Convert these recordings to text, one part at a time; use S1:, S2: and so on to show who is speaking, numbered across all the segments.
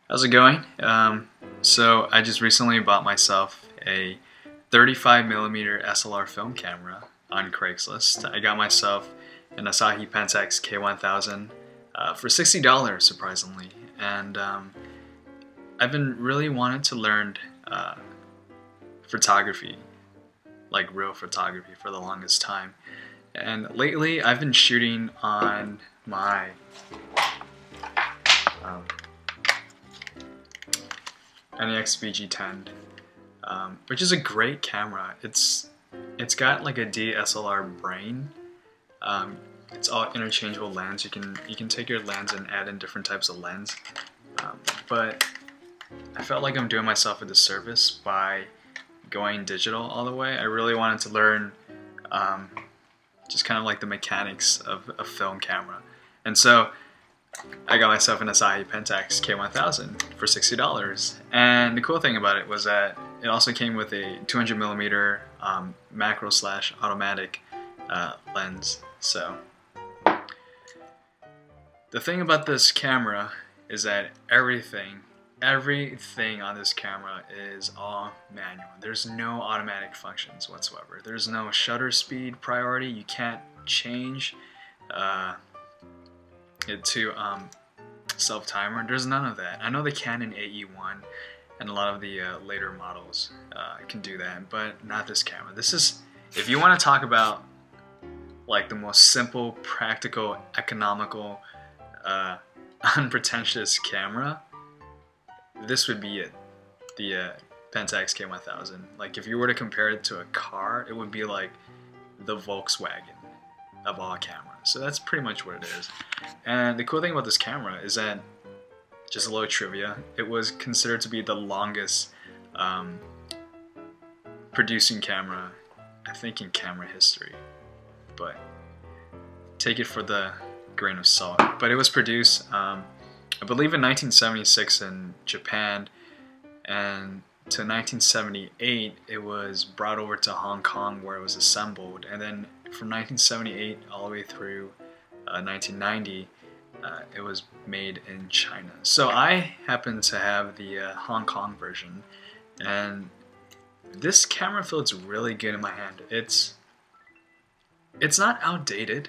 S1: How's it going? So I just recently bought myself a 35mm SLR film camera on Craigslist. I got myself an Asahi Pentax K1000 for $60 surprisingly, and I've been really wanting to learn photography, like real photography, for the longest time. And lately I've been shooting on my NEX VG10, which is a great camera. It's got like a DSLR brain. It's all interchangeable lens. You can take your lens and add in different types of lens. But I felt like I'm doing myself a disservice by going digital all the way. I really wanted to learn just kind of like the mechanics of a film camera, and so I got myself an Asahi Pentax K1000 for $60. And the cool thing about it was that it also came with a 200mm macro/automatic lens. So the thing about this camera is that everything on this camera is all manual. There's no automatic functions whatsoever. There's no shutter speed priority. You can't change it to self-timer. There's none of that. I know the Canon AE1 and a lot of the later models can do that, but not this camera. This is, if you want to talk about like the most simple, practical, economical, unpretentious camera, this would be it. The Pentax K1000. Like if you were to compare it to a car, it would be like the Volkswagen of all cameras. So that's pretty much what it is. And the cool thing about this camera is that, just a little trivia, it was considered to be the longest producing camera, I think, in camera history. But take it for the grain of salt. But it was produced, I believe, in 1976 in Japan, and to 1978 it was brought over to Hong Kong where it was assembled, and then from 1978 all the way through 1990 it was made in China. So I happen to have the Hong Kong version, and this camera feels really good in my hand. It's not outdated.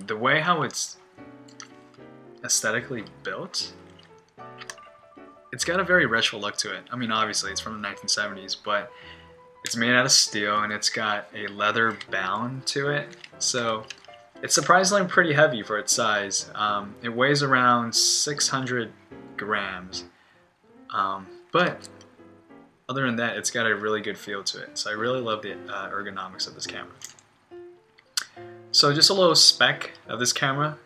S1: The way how it's aesthetically built, it's got a very retro look to it. I mean, obviously it's from the 1970s, but it's made out of steel and it's got a leather bound to it. So it's surprisingly pretty heavy for its size. It weighs around 600 grams. But other than that, it's got a really good feel to it. So I really love the ergonomics of this camera. So just a little spec of this camera.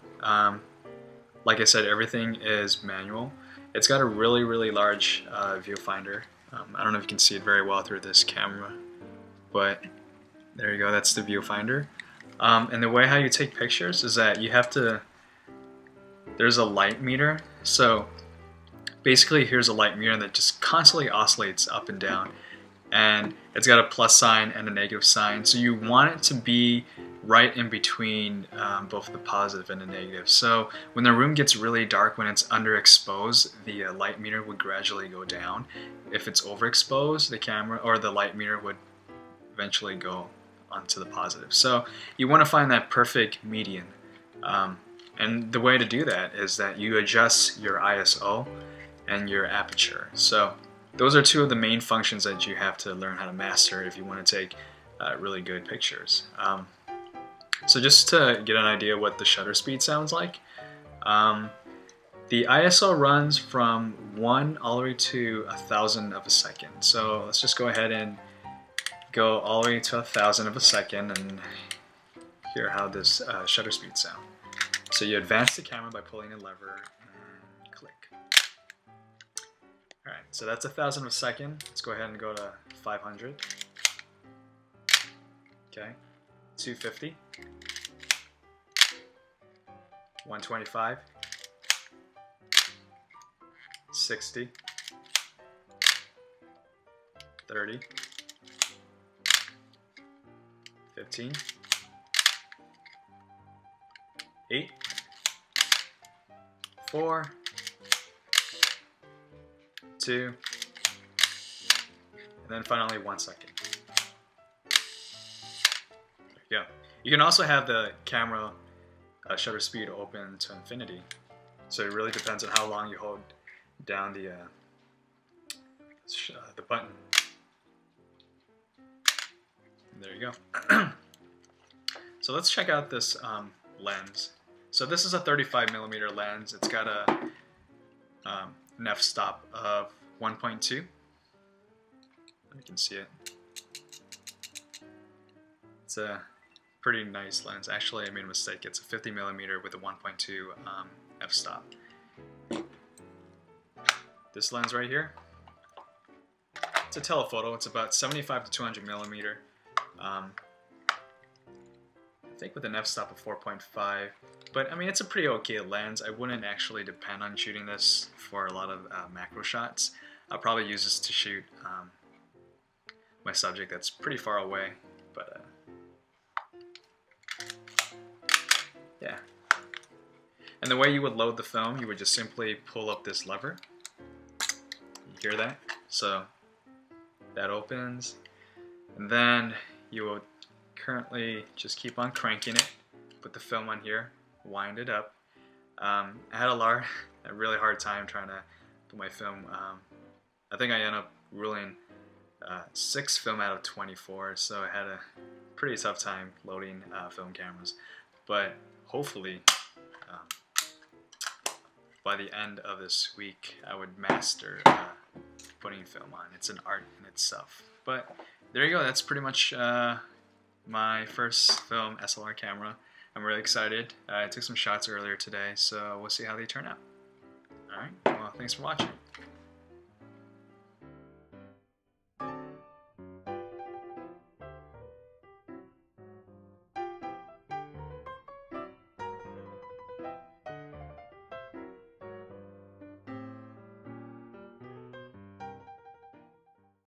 S1: Like I said, everything is manual. It's got a really, really large viewfinder. I don't know if you can see it very well through this camera, but there you go, that's the viewfinder. And the way how you take pictures is that you have to, there's a light meter. So basically here's a light meter that just constantly oscillates up and down. And it's got a plus sign and a negative sign. So you want it to be right in between both the positive and the negative. So when the room gets really dark, when it's underexposed, the light meter would gradually go down. If it's overexposed, the camera or the light meter would eventually go onto the positive. So you want to find that perfect median. And the way to do that is that you adjust your ISO and your aperture. So those are two of the main functions that you have to learn how to master if you want to take really good pictures. So just to get an idea what the shutter speed sounds like, the ISO runs from 1 all the way to 1,000 of a second. So let's just go ahead and go all the way to 1,000 of a second and hear how this shutter speed sound. So you advance the camera by pulling a lever and click. Alright, so that's 1,000 of a second. Let's go ahead and go to 500. Okay, 250. 125, 60, 30, 15, 8, 4, 2, and then finally 1 second. There you go. You can also have the camera shutter speed open to infinity, so it really depends on how long you hold down the button. And there you go. So let's check out this lens. So this is a 35mm lens. It's got a an f-stop of 1.2. You can see it. It's a pretty nice lens. Actually, I made a mistake. It's a 50mm with a 1.2 f-stop. This lens right here, it's a telephoto. It's about 75 to 200mm. I think with an f-stop of 4.5, but I mean it's a pretty okay lens. I wouldn't actually depend on shooting this for a lot of macro shots. I'll probably use this to shoot my subject that's pretty far away, but yeah. And the way you would load the film, you would just simply pull up this lever. You hear that? So that opens, and then you will currently just keep on cranking it, put the film on here, wind it up. I had a really hard time trying to put my film. I think I ended up ruling 6 film out of 24, so I had a pretty tough time loading film cameras. But hopefully by the end of this week I would master putting film on. It's an art in itself. But there you go, that's pretty much my first film SLR camera. I'm really excited. I took some shots earlier today, so we'll see how they turn out. Alright, well, thanks for watching.